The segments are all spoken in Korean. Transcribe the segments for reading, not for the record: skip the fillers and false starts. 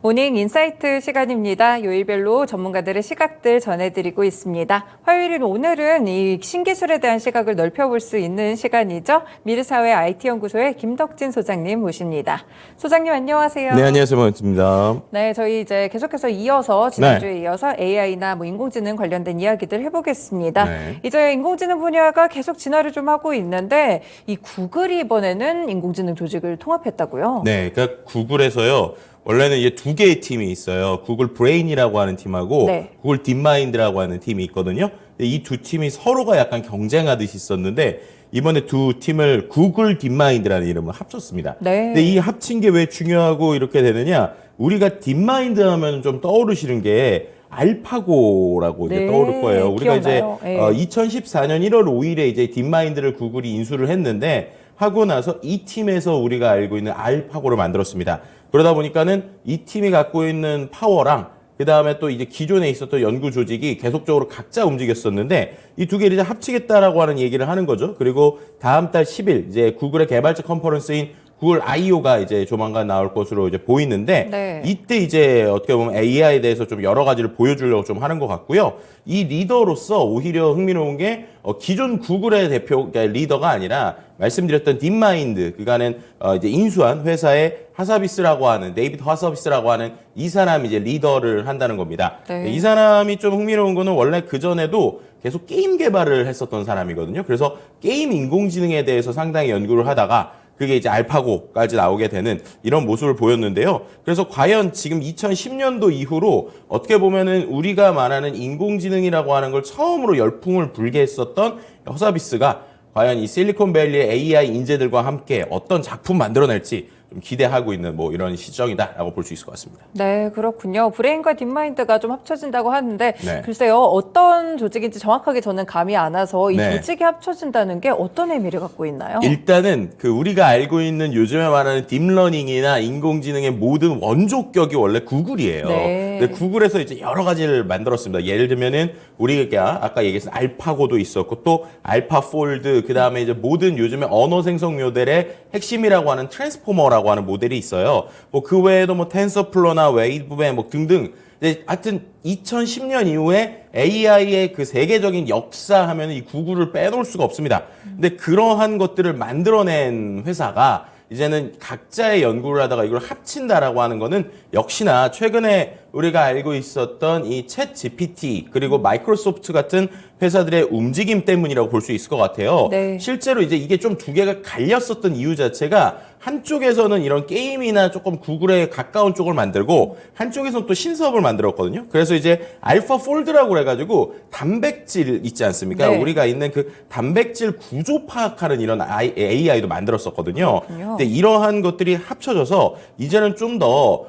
모닝 인사이트 시간입니다. 요일별로 전문가들의 시각들 전해드리고 있습니다. 화요일인 오늘은 이 신기술에 대한 시각을 넓혀볼 수 있는 시간이죠. 미르사회 IT연구소의 김덕진 소장님 모십니다. 소장님 안녕하세요. 네, 안녕하세요. 반갑습니다. 네, 저희 이제 계속해서 이어서 지난주에 이어서 AI나 인공지능 관련된 이야기들 해보겠습니다. 네. 이제 인공지능 분야가 계속 진화를 좀 하고 있는데 이 구글이 이번에는 인공지능 조직을 통합했다고요? 네, 그러니까 구글에서요. 원래는 이제 두 개의 팀이 있어요. 구글 브레인이라고 하는 팀하고 네. 구글 딥마인드라고 하는 팀이 있거든요. 이 두 팀이 서로가 약간 경쟁하듯이 있었는데 이번에 두 팀을 구글 딥마인드라는 이름을 합쳤습니다. 네. 근데 이 합친 게 왜 중요하고 이렇게 되느냐? 우리가 딥마인드 하면 좀 떠오르시는 게 알파고라고 이제 네, 떠오를 거예요. 우리가 기억나요. 이제 네. 2014년 1월 5일에 이제 딥마인드를 구글이 인수를 했는데 하고 나서 이 팀에서 우리가 알고 있는 알파고를 만들었습니다. 그러다 보니까는 이 팀이 갖고 있는 파워랑 그 다음에 또 이제 기존에 있었던 연구 조직이 계속적으로 각자 움직였었는데 이 두 개를 이제 합치겠다라고 하는 얘기를 하는 거죠. 그리고 다음 달 10일 이제 구글의 개발자 컨퍼런스인 구글 I.O.가 이제 조만간 나올 것으로 이제 보이는데 네. 이때 이제 어떻게 보면 AI에 대해서 좀 여러 가지를 보여주려고 좀 하는 것 같고요. 이 리더로서 오히려 흥미로운 게 기존 구글의 대표 그러니까 리더가 아니라 말씀드렸던 딥마인드 그간은 이제 인수한 회사의 하사비스라고 하는 데이비드 하사비스라고 하는 이 사람이 이제 리더를 한다는 겁니다. 네. 이 사람이 좀 흥미로운 거는 원래 그 전에도 계속 게임 개발을 했었던 사람이거든요. 그래서 게임 인공지능에 대해서 상당히 연구를 하다가 그게 이제 알파고까지 나오게 되는 이런 모습을 보였는데요. 그래서 과연 지금 2010년도 이후로 어떻게 보면은 우리가 말하는 인공지능이라고 하는 걸 처음으로 열풍을 불게 했었던 허사비스가 과연 이 실리콘밸리의 AI 인재들과 함께 어떤 작품 만들어낼지 좀 기대하고 있는 뭐 이런 시점이다라고 볼 수 있을 것 같습니다. 네, 그렇군요. 브레인과 딥마인드가 좀 합쳐진다고 하는데 네. 글쎄요, 어떤 조직인지 정확하게 저는 감이 안 와서 이 네. 조직이 합쳐진다는 게 어떤 의미를 갖고 있나요? 일단은 그 우리가 알고 있는 요즘에 말하는 딥러닝이나 인공지능의 모든 원조격이 원래 구글이에요. 네. 근데 구글에서 이제 여러 가지를 만들었습니다. 예를 들면은 우리가 아까 얘기했던 알파고도 있었고 또 알파폴드 그다음에 이제 모든 요즘에 언어 생성 모델의 핵심이라고 하는 트랜스포머라고 하는 모델이 있어요. 뭐 그 외에도 뭐 텐서플로나 웨이브밴 뭐 등등 이제 하여튼 2010년 이후에 AI의 그 세계적인 역사 하면 이 구글을 빼놓을 수가 없습니다. 근데 그러한 것들을 만들어낸 회사가 이제는 각자의 연구를 하다가 이걸 합친다라고 하는 거는 역시나 최근에 우리가 알고 있었던 이 챗 GPT 그리고 마이크로소프트 같은 회사들의 움직임 때문이라고 볼 수 있을 것 같아요. 네. 실제로 이제 이게 좀 두 개가 갈렸었던 이유 자체가 한쪽에서는 이런 게임이나 조금 구글에 가까운 쪽을 만들고 한쪽에서는 또 신사업을 만들었거든요. 그래서 이제 알파폴드라고 그래가지고 단백질 있지 않습니까? 네. 우리가 있는 그 단백질 구조 파악하는 이런 AI도 만들었었거든요. 그렇군요. 근데 이러한 것들이 합쳐져서 이제는 좀 더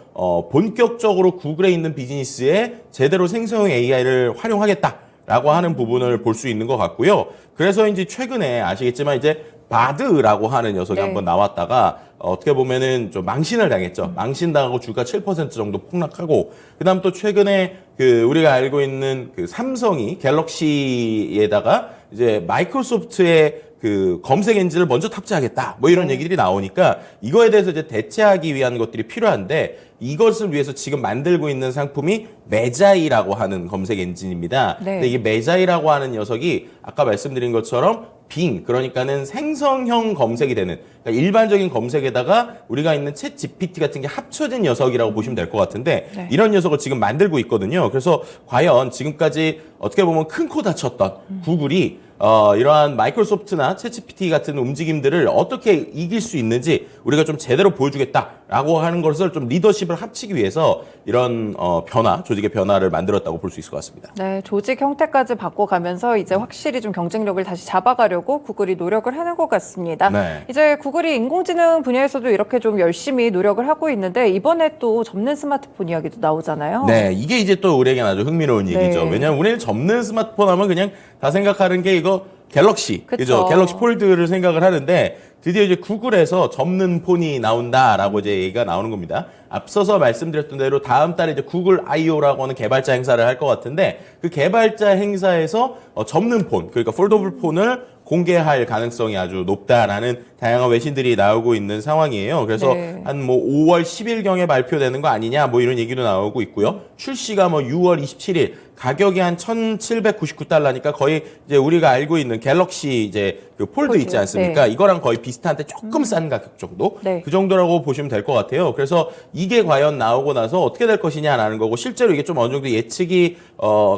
본격적으로 구글에 있는 비즈니스에 제대로 생성형 AI를 활용하겠다라고 하는 부분을 볼 수 있는 것 같고요. 그래서 이제 최근에 아시겠지만 이제 바드라고 하는 녀석이 네. 한번 나왔다가 어떻게 보면은 좀 망신을 당했죠. 망신당하고 주가 7% 정도 폭락하고 그다음 또 최근에 그 우리가 알고 있는 그 삼성이 갤럭시에다가 이제 마이크로소프트의 그 검색 엔진을 먼저 탑재하겠다. 뭐 이런 얘기들이 나오니까 이거에 대해서 이제 대체하기 위한 것들이 필요한데 이것을 위해서 지금 만들고 있는 상품이 메자이라고 하는 검색 엔진입니다. 네. 근데 이게 메자이라고 하는 녀석이 아까 말씀드린 것처럼 빙 그러니까는 생성형 검색이 되는 그러니까 일반적인 검색에다가 우리가 있는 챗 GPT 같은 게 합쳐진 녀석이라고 보시면 될 것 같은데 네. 이런 녀석을 지금 만들고 있거든요. 그래서 과연 지금까지 어떻게 보면 큰 코 다쳤던 구글이 이러한 마이크로소프트나 챗GPT 같은 움직임들을 어떻게 이길 수 있는지 우리가 좀 제대로 보여주겠다라고 하는 것을 좀 리더십을 합치기 위해서 이런 변화, 조직의 변화를 만들었다고 볼 수 있을 것 같습니다. 네, 조직 형태까지 바꿔가면서 이제 확실히 좀 경쟁력을 다시 잡아가려고 구글이 노력을 하는 것 같습니다. 네. 이제 구글이 인공지능 분야에서도 이렇게 좀 열심히 노력을 하고 있는데 이번에 또 접는 스마트폰 이야기도 나오잖아요. 네, 이게 이제 또 우리에겐 아주 흥미로운 얘기죠. 네. 왜냐하면 우리는 접는 스마트폰 하면 그냥 다 생각하는 게 이거 갤럭시, 그쵸. 그죠? 갤럭시 폴드를 생각을 하는데 드디어 이제 구글에서 접는 폰이 나온다라고 이제 얘기가 나오는 겁니다. 앞서서 말씀드렸던 대로 다음 달에 이제 구글 I/O라고 하는 개발자 행사를 할 것 같은데 그 개발자 행사에서 접는 폰, 그러니까 폴더블 폰을 공개할 가능성이 아주 높다라는 다양한 외신들이 나오고 있는 상황이에요. 그래서 네. 한 뭐 5월 10일경에 발표되는 거 아니냐 뭐 이런 얘기도 나오고 있고요. 출시가 뭐 6월 27일, 가격이 한 $1,799니까 거의 이제 우리가 알고 있는 갤럭시 이제 그 폴드 있지 않습니까? 네. 이거랑 거의 비슷한데 조금 싼 가격 정도? 네. 그 정도라고 보시면 될 것 같아요. 그래서 이게 과연 나오고 나서 어떻게 될 것이냐라는 거고, 실제로 이게 좀 어느 정도 예측이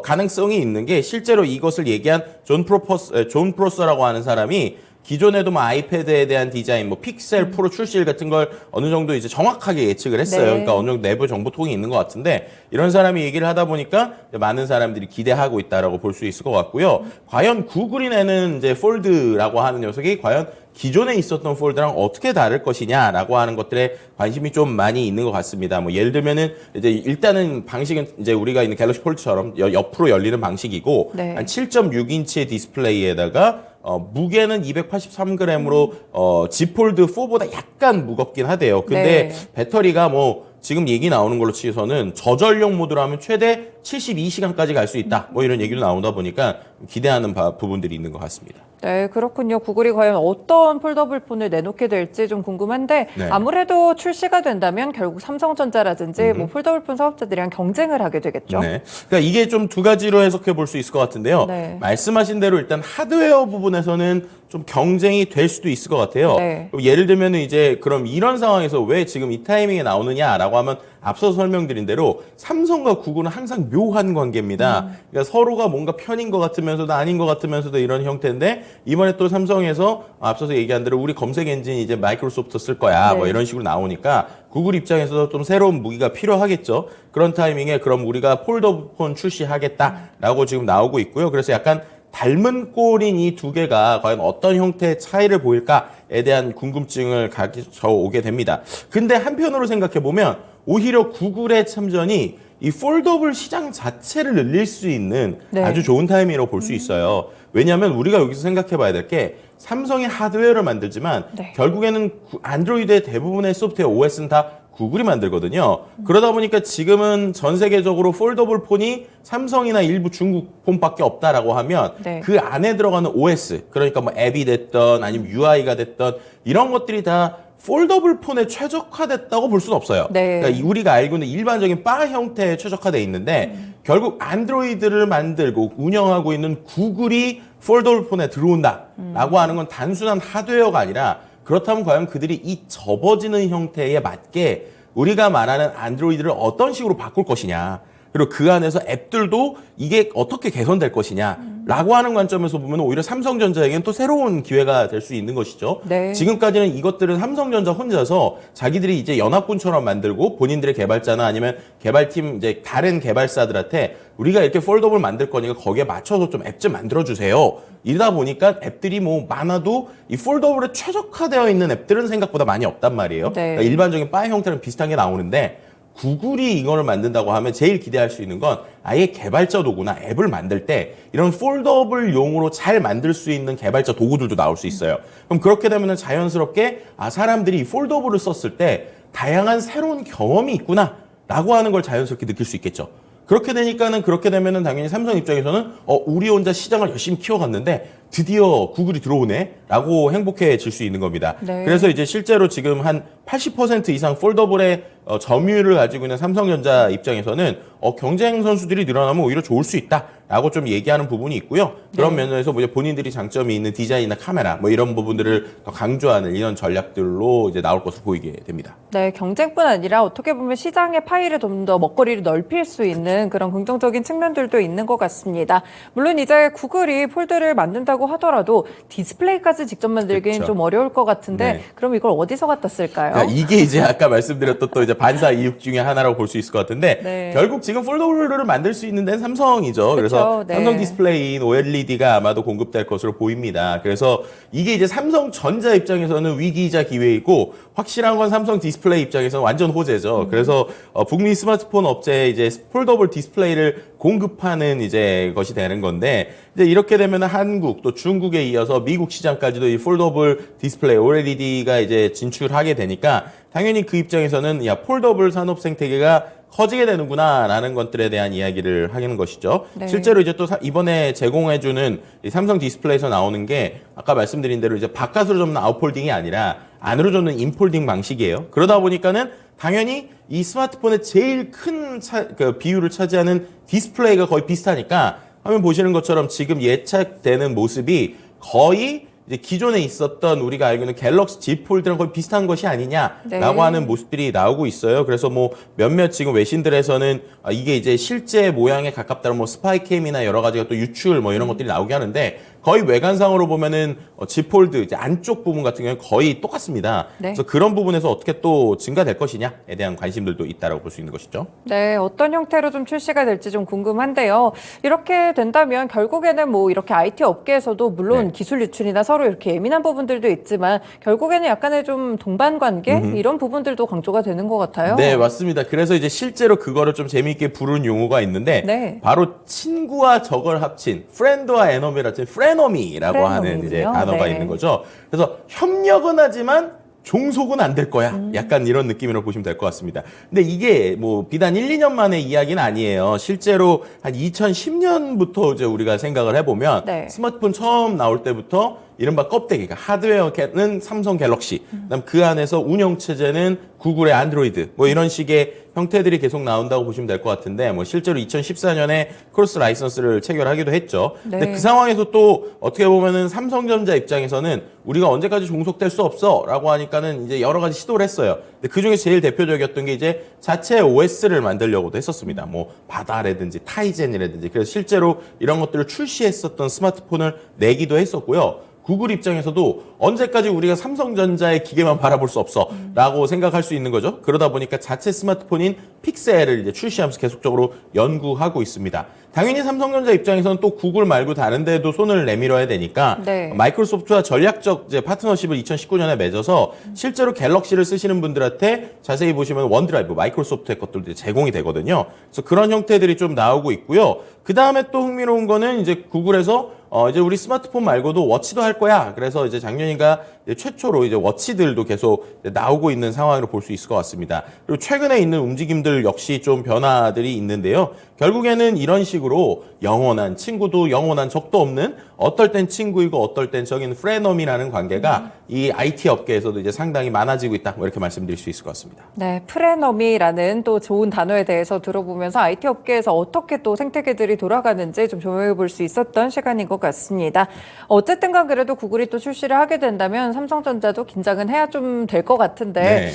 가능성이 있는 게, 실제로 이것을 얘기한 존 프로서라고 하는 사람이 기존에도 뭐 아이패드에 대한 디자인, 뭐 픽셀 프로 출시일 같은 걸 어느 정도 이제 정확하게 예측을 했어요. 네. 그러니까 어느 정도 내부 정보통이 있는 것 같은데, 이런 사람이 얘기를 하다 보니까 많은 사람들이 기대하고 있다라고 볼 수 있을 것 같고요. 과연 구글이 내는 이제 폴드라고 하는 녀석이 과연 기존에 있었던 폴드랑 어떻게 다를 것이냐라고 하는 것들에 관심이 좀 많이 있는 것 같습니다. 뭐 예를 들면은 이제 일단은 방식은 이제 우리가 있는 갤럭시 폴드처럼 옆으로 열리는 방식이고, 네. 한 7.6인치의 디스플레이에다가 무게는 283g으로 Z 폴드 4보다 약간 무겁긴 하대요. 근데 네. 배터리가 뭐 지금 얘기 나오는 걸로 치고서는 저전력 모드로 하면 최대 72시간까지 갈 수 있다. 뭐 이런 얘기도 나오다 보니까 기대하는 부분들이 있는 것 같습니다. 네, 그렇군요. 구글이 과연 어떤 폴더블 폰을 내놓게 될지 좀 궁금한데 네. 아무래도 출시가 된다면 결국 삼성전자라든지 뭐 폴더블 폰 사업자들이랑 경쟁을 하게 되겠죠. 네. 그러니까 이게 좀 두 가지로 해석해 볼 수 있을 것 같은데요. 네. 말씀하신 대로 일단 하드웨어 부분에서는 좀 경쟁이 될 수도 있을 것 같아요. 네. 예를 들면 이제 그럼 이런 상황에서 왜 지금 이 타이밍에 나오느냐라고 하면, 앞서 설명드린 대로 삼성과 구글은 항상 묘한 관계입니다. 그러니까 서로가 뭔가 편인 것 같으면서도 아닌 것 같으면서도 이런 형태인데, 이번에 또 삼성에서 앞서서 얘기한 대로 우리 검색 엔진 이제 마이크로소프트 쓸 거야, 네. 뭐 이런 식으로 나오니까 구글 입장에서도 좀 새로운 무기가 필요하겠죠. 그런 타이밍에 그럼 우리가 폴더폰 출시하겠다라고 지금 나오고 있고요. 그래서 약간 닮은 꼴인 이 두 개가 과연 어떤 형태의 차이를 보일까에 대한 궁금증을 가져오게 됩니다. 근데 한편으로 생각해 보면 오히려 구글의 참전이 이 폴더블 시장 자체를 늘릴 수 있는 네. 아주 좋은 타이밍이라고 볼 수 있어요. 왜냐하면 우리가 여기서 생각해 봐야 될 게, 삼성이 하드웨어를 만들지만 네. 결국에는 안드로이드의 대부분의 소프트웨어 OS는 다 구글이 만들거든요. 그러다 보니까 지금은 전 세계적으로 폴더블 폰이 삼성이나 일부 중국 폰밖에 없다라고 하면 네. 그 안에 들어가는 OS, 그러니까 뭐 앱이 됐던 아니면 UI가 됐던 이런 것들이 다 폴더블 폰에 최적화됐다고 볼 수는 없어요. 네. 그러니까 우리가 알고 있는 일반적인 바 형태에 최적화되어 있는데, 결국 안드로이드를 만들고 운영하고 있는 구글이 폴더블 폰에 들어온다라고 하는 건 단순한 하드웨어가 아니라, 그렇다면 과연 그들이 이 접어지는 형태에 맞게 우리가 말하는 안드로이드를 어떤 식으로 바꿀 것이냐, 그리고 그 안에서 앱들도 이게 어떻게 개선될 것이냐라고 하는 관점에서 보면 오히려 삼성전자에게는 또 새로운 기회가 될 수 있는 것이죠. 네. 지금까지는 이것들은 삼성전자 혼자서 자기들이 이제 연합군처럼 만들고 본인들의 개발자나 아니면 개발팀 이제 다른 개발사들한테 우리가 이렇게 폴더블 만들 거니까 거기에 맞춰서 좀 앱 좀 만들어 주세요. 이러다 보니까 앱들이 뭐 많아도 이 폴더블에 최적화되어 있는 앱들은 생각보다 많이 없단 말이에요. 네. 그러니까 일반적인 바 형태랑 비슷한 게 나오는데, 구글이 이거를 만든다고 하면 제일 기대할 수 있는 건 아예 개발자 도구나 앱을 만들 때 이런 폴더블용으로 잘 만들 수 있는 개발자 도구들도 나올 수 있어요. 그럼 그렇게 되면 자연스럽게 자람들이 이 폴더블을 썼을 때 다양한 새로운 경험이 있구나 라고 하는 걸 자연스럽게 느낄 수 있겠죠. 그렇게 되면은 당연히 삼성 입장에서는 우리 혼자 시장을 열심히 키워갔는데 드디어 구글이 들어오네 라고 행복해질 수 있는 겁니다. 네. 그래서 이제 실제로 지금 한 80% 이상 폴더블의 점유율을 가지고 있는 삼성전자 입장에서는 경쟁 선수들이 늘어나면 오히려 좋을 수 있다라고 좀 얘기하는 부분이 있고요. 그런 면에서 뭐 이제 본인들이 장점이 있는 디자인이나 카메라 뭐 이런 부분들을 더 강조하는 이런 전략들로 이제 나올 것으로 보이게 됩니다. 네, 경쟁뿐 아니라 어떻게 보면 시장의 파이를 좀 더 먹거리를 넓힐 수 있는 그런 긍정적인 측면들도 있는 것 같습니다. 물론 이제 구글이 폴드를 만든다고 하더라도 디스플레이까지 직접 만들기는 그렇죠. 좀 어려울 것 같은데 네. 그럼 이걸 어디서 갖다 쓸까요? 그러니까 이게 이제 아까 말씀드렸던 또 이제 반사 이익 중에 하나라고 볼 수 있을 것 같은데, 네. 결국 지금 폴더블을 만들 수 있는 데는 삼성이죠. 그래서 그렇죠. 네. 삼성 디스플레이인 OLED가 아마도 공급될 것으로 보입니다. 그래서 이게 이제 삼성전자 입장에서는 위기이자 기회이고 확실한 건 삼성 디스플레이 입장에서는 완전 호재죠. 그래서 북미 스마트폰 업체에 이제 폴더블 디스플레이를 공급하는 이제 것이 되는 건데 이제 이렇게 되면 한국 또 중국에 이어서 미국 시장까지도 이 폴더블 디스플레이 OLED가 이제 진출하게 되니까 당연히 그 입장에서는 야 폴더블 산업 생태계가 커지게 되는구나라는 것들에 대한 이야기를 하는 것이죠. 네. 실제로 이제 또 이번에 제공해주는 이 삼성 디스플레이에서 나오는 게 아까 말씀드린 대로 이제 바깥으로 접는 아웃폴딩이 아니라 안으로 접는 인폴딩 방식이에요. 그러다 보니까는 당연히 이 스마트폰의 제일 큰 그 비율을 차지하는 디스플레이가 거의 비슷하니까 화면 보시는 것처럼 지금 예측되는 모습이 거의 이제 기존에 있었던 우리가 알고 있는 갤럭시 Z 폴드랑 거의 비슷한 것이 아니냐라고 네. 하는 모습들이 나오고 있어요. 그래서 뭐 몇몇 지금 외신들에서는 이게 이제 실제 모양에 가깝다는 뭐 스파이캠이나 여러 가지가 또 유출 뭐 이런 것들이 나오게 하는데 거의 외관상으로 보면은 Z 폴드 이제 안쪽 부분 같은 경우는 거의 똑같습니다. 네. 그래서 그런 부분에서 어떻게 또 증가될 것이냐에 대한 관심들도 있다라고 볼 수 있는 것이죠. 네, 어떤 형태로 좀 출시가 될지 좀 궁금한데요. 이렇게 된다면 결국에는 뭐 이렇게 IT 업계에서도 물론 네. 기술 유출이나 서로 이렇게 예민한 부분들도 있지만 결국에는 약간의 좀 동반 관계 이런 부분들도 강조가 되는 것 같아요. 네, 맞습니다. 그래서 이제 실제로 그거를 좀 재미있게 부르는 용어가 있는데 네. 바로 친구와 적을 합친 프렌드와 에너미를 합친 프레너미라고 하는 이제 프레너미군요. 단어가 네. 있는 거죠. 그래서 협력은 하지만 종속은 안 될 거야. 약간 이런 느낌으로 보시면 될 것 같습니다. 근데 이게 뭐 비단 1, 2년 만의 이야기는 아니에요. 실제로 한 2010년부터 이제 우리가 생각을 해보면 네. 스마트폰 처음 나올 때부터 이른바 껍데기, 그러니까 하드웨어는 삼성 갤럭시, 그다음 그 안에서 운영 체제는 구글의 안드로이드, 뭐 이런 식의 형태들이 계속 나온다고 보시면 될 것 같은데, 뭐 실제로 2014년에 크로스 라이선스를 체결하기도 했죠. 네. 근데 그 상황에서 또 어떻게 보면은 삼성전자 입장에서는 우리가 언제까지 종속될 수 없어라고 하니까는 이제 여러 가지 시도를 했어요. 근데 그 중에 제일 대표적이었던 게 이제 자체 OS를 만들려고도 했었습니다. 뭐 바다라든지 타이젠이라든지 그래서 실제로 이런 것들을 출시했었던 스마트폰을 내기도 했었고요. 구글 입장에서도 언제까지 우리가 삼성전자의 기계만 바라볼 수 없어 라고 생각할 수 있는 거죠. 그러다 보니까 자체 스마트폰인 픽셀을 이제 출시하면서 계속적으로 연구하고 있습니다. 당연히 삼성전자 입장에서는 또 구글 말고 다른 데도 손을 내밀어야 되니까 네. 마이크로소프트와 전략적 이제 파트너십을 2019년에 맺어서 실제로 갤럭시를 쓰시는 분들한테 자세히 보시면 원드라이브, 마이크로소프트의 것들도 제공이 되거든요. 그래서 그런 형태들이 좀 나오고 있고요. 그 다음에 또 흥미로운 거는 이제 구글에서 이제 우리 스마트폰 말고도 워치도 할 거야. 그래서 이제 작년인가 이제 최초로 이제 워치들도 계속 이제 나오고 있는 상황으로 볼 수 있을 것 같습니다. 그리고 최근에 있는 움직임들 역시 좀 변화들이 있는데요. 결국에는 이런 식으로 영원한 친구도 영원한 적도 없는 어떨 땐 친구이고 어떨 땐 적인 프레너미라는 관계가 이 IT 업계에서도 이제 상당히 많아지고 있다. 뭐 이렇게 말씀드릴 수 있을 것 같습니다. 네, 프레너미라는 또 좋은 단어에 대해서 들어보면서 IT 업계에서 어떻게 또 생태계들이 돌아가는지 좀 조명해 볼 수 있었던 시간인 것 같습니다. 어쨌든 간 그래도 구글이 또 출시를 하게 된다면 삼성전자도 긴장은 해야 좀 될 것 같은데 네.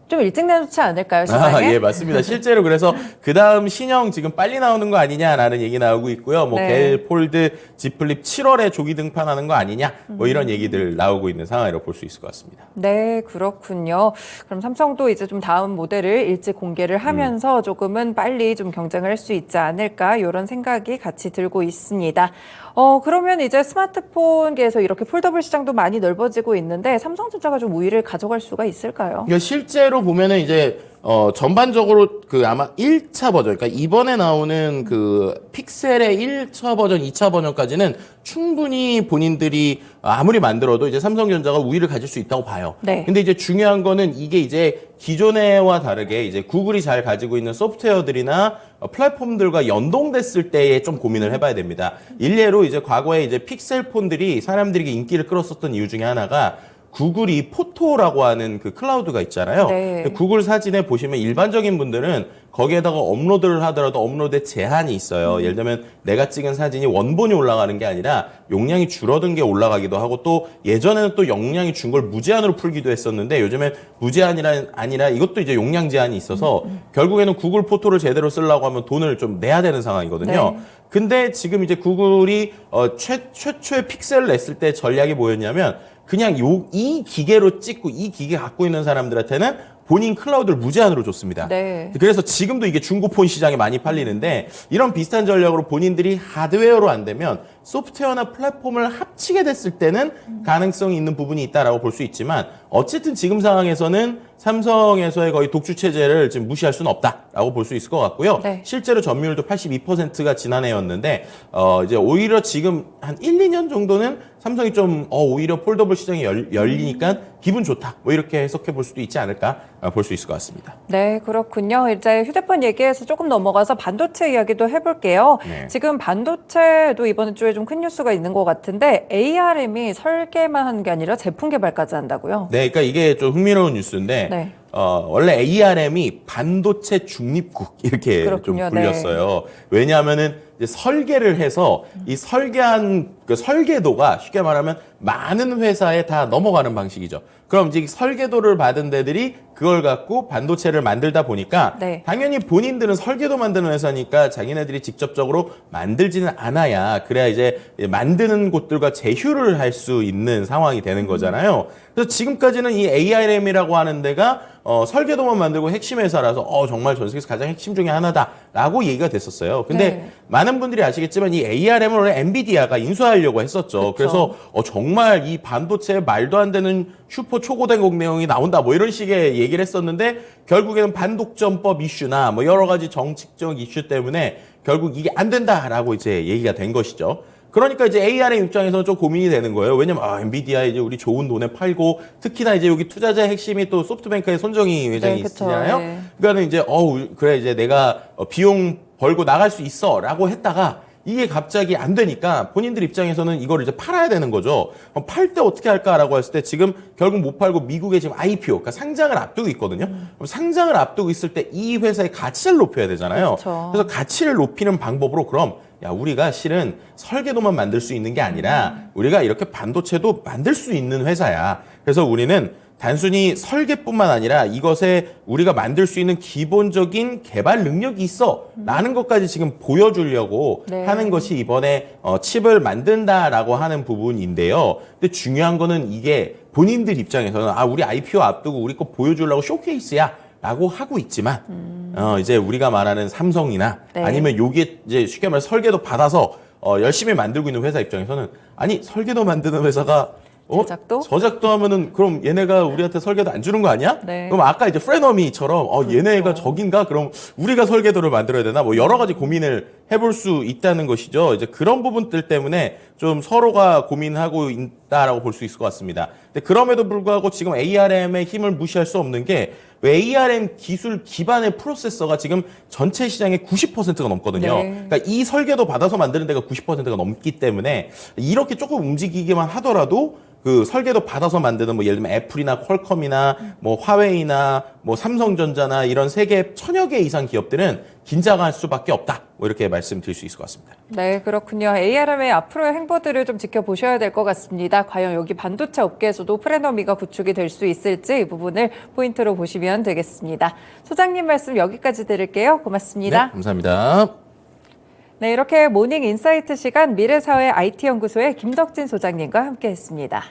좀 일찍 내놓지 않을까요, 시장에? 예, 맞습니다. 실제로 그래서 그 다음 신형 지금 빨리 나오는 거 아니냐라는 얘기 나오고 있고요. 뭐 네. 갤 폴드 Z 플립 7월에 조기 등판하는 거 아니냐, 뭐 이런 얘기들 나오고 있는 상황이라고 볼 수 있을 것 같습니다. 네, 그렇군요. 그럼 삼성도 이제 좀 다음 모델을 일찍 공개를 하면서 조금은 빨리 좀 경쟁을 할 수 있지 않을까 이런 생각이 같이 들고 있습니다. 그러면 이제 스마트폰계에서 이렇게 폴더블 시장도 많이 넓어지고 있는데 삼성전자가 좀 우위를 가져갈 수가 있을까요? 그러니까 실제로 보면은 이제 전반적으로 그 아마 1차 버전, 그러니까 이번에 나오는 그 픽셀의 1차 버전, 2차 버전까지는 충분히 본인들이 아무리 만들어도 이제 삼성전자가 우위를 가질 수 있다고 봐요. 네. 근데 이제 중요한 거는 이게 이제 기존에와 다르게 이제 구글이 잘 가지고 있는 소프트웨어들이나 플랫폼들과 연동됐을 때에 좀 고민을 해봐야 됩니다. 일례로 이제 과거에 이제 픽셀 폰들이 사람들에게 인기를 끌었었던 이유 중에 하나가 구글이 포토라고 하는 그 클라우드가 있잖아요. 네. 구글 사진에 보시면 일반적인 분들은 거기에다가 업로드를 하더라도 업로드에 제한이 있어요. 예를 들면 내가 찍은 사진이 원본이 올라가는 게 아니라 용량이 줄어든 게 올라가기도 하고 또 예전에는 또 용량이 준 걸 무제한으로 풀기도 했었는데 요즘엔 무제한이 아니라 이것도 이제 용량 제한이 있어서 결국에는 구글 포토를 제대로 쓰려고 하면 돈을 좀 내야 되는 상황이거든요. 네. 근데 지금 이제 구글이 최초의 픽셀을 냈을 때 전략이 뭐였냐면 그냥 이 기계로 찍고 이 기계 갖고 있는 사람들한테는 본인 클라우드를 무제한으로 줬습니다. 네. 그래서 지금도 이게 중고폰 시장에 많이 팔리는데 이런 비슷한 전략으로 본인들이 하드웨어로 안 되면 소프트웨어나 플랫폼을 합치게 됐을 때는 가능성이 있는 부분이 있다라고 볼 수 있지만 어쨌든 지금 상황에서는 삼성에서의 거의 독주 체제를 지금 무시할 수는 없다라고 볼 수 있을 것 같고요. 네. 실제로 점유율도 82%가 지난해였는데 이제 오히려 지금 한 1, 2년 정도는 삼성이 좀 오히려 폴더블 시장이 열리니까 기분 좋다. 뭐 이렇게 해석해 볼 수도 있지 않을까 볼 수 있을 것 같습니다. 네, 그렇군요. 이제 휴대폰 얘기해서 조금 넘어가서 반도체 이야기도 해볼게요. 네. 지금 반도체도 이번 주에 좀 큰 뉴스가 있는 것 같은데 ARM이 설계만 하는 게 아니라 제품 개발까지 한다고요? 네, 그러니까 이게 좀 흥미로운 뉴스인데 네. 원래 ARM이 반도체 중립국 이렇게 그렇군요. 좀 불렸어요. 왜냐하면은 이제 설계를 해서 이 설계한 그 설계도가 쉽게 말하면 많은 회사에 다 넘어가는 방식이죠. 그럼 이제 설계도를 받은 데들이 그걸 갖고 반도체를 만들다 보니까 네. 당연히 본인들은 설계도 만드는 회사니까 자기네들이 직접적으로 만들지는 않아야 그래야 이제 만드는 곳들과 제휴를 할 수 있는 상황이 되는 거잖아요. 그래서 지금까지는 이 ARM이라고 하는 데가 설계도만 만들고 핵심 회사라서 정말 전 세계에서 가장 핵심 중에 하나다라고 얘기가 됐었어요. 근데 네. 많은 분들이 아시겠지만 이 ARM을 원래 엔비디아가 인수하려고 했었죠. 그쵸. 그래서 정말 이 반도체에 말도 안 되는 슈퍼 초고대국 내용이 나온다 뭐 이런 식의 얘기를 했었는데 결국에는 반독점법 이슈나 뭐 여러 가지 정책적 이슈 때문에 결국 이게 안 된다라고 이제 얘기가 된 것이죠. 그러니까 이제 ARM 입장에서는 좀 고민이 되는 거예요. 왜냐면 엔비디아 이제 우리 좋은 돈에 팔고 특히나 이제 여기 투자자의 핵심이 또 소프트뱅크의 손정희 회장이 네, 그쵸. 있잖아요. 네. 그러니까는 이제 그래 이제 내가 비용 벌고 나갈 수 있어라고 했다가 이게 갑자기 안 되니까 본인들 입장에서는 이걸 이제 팔아야 되는 거죠. 팔 때 어떻게 할까라고 했을 때 지금 결국 못 팔고 미국에 지금 IPO, 그러니까 상장을 앞두고 있거든요. 그럼 상장을 앞두고 있을 때 이 회사의 가치를 높여야 되잖아요. 그렇죠. 그래서 가치를 높이는 방법으로 그럼 야, 우리가 실은 설계도만 만들 수 있는 게 아니라 우리가 이렇게 반도체도 만들 수 있는 회사야. 그래서 우리는 단순히 설계뿐만 아니라 이것에 우리가 만들 수 있는 기본적인 개발 능력이 있어 라는 것까지 지금 보여주려고 네. 하는 것이 이번에 칩을 만든다라고 하는 부분인데요. 근데 중요한 거는 이게 본인들 입장에서는 우리 IPO 앞두고 우리 거 보여주려고 쇼케이스야 라고 하고 있지만 이제 우리가 말하는 삼성이나 네. 아니면 요게 이제 쉽게 말해 설계도 받아서 열심히 만들고 있는 회사 입장에서는 아니 설계도 만드는 회사가 저작도 하면은 그럼 얘네가 우리한테 설계도 안 주는 거 아니야? 네. 그럼 아까 이제 프레너미처럼 얘네가 적인가? 그럼 우리가 설계도를 만들어야 되나? 뭐 여러 가지 고민을 해볼 수 있다는 것이죠. 이제 그런 부분들 때문에 좀 서로가 고민하고 있다라고 볼 수 있을 것 같습니다. 근데 그럼에도 불구하고 지금 ARM의 힘을 무시할 수 없는 게 ARM 기술 기반의 프로세서가 지금 전체 시장의 90%가 넘거든요. 네. 그러니까 이 설계도 받아서 만드는 데가 90%가 넘기 때문에 이렇게 조금 움직이기만 하더라도 그 설계도 받아서 만드는 뭐 예를 들면 애플이나 퀄컴이나 뭐 화웨이나 뭐 삼성전자나 이런 세계 1000여 개 이상 기업들은 긴장할 수밖에 없다. 뭐 이렇게 말씀드릴 수 있을 것 같습니다. 네, 그렇군요. ARM의 앞으로의 행보들을 좀 지켜보셔야 될 것 같습니다. 과연 여기 반도체 업계에서도 프레너미가 구축이 될 수 있을지 이 부분을 포인트로 보시면 되겠습니다. 소장님 말씀 여기까지 드릴게요. 고맙습니다. 네, 감사합니다. 네, 이렇게 모닝 인사이트 시간 미래사회 IT연구소의 김덕진 소장님과 함께했습니다.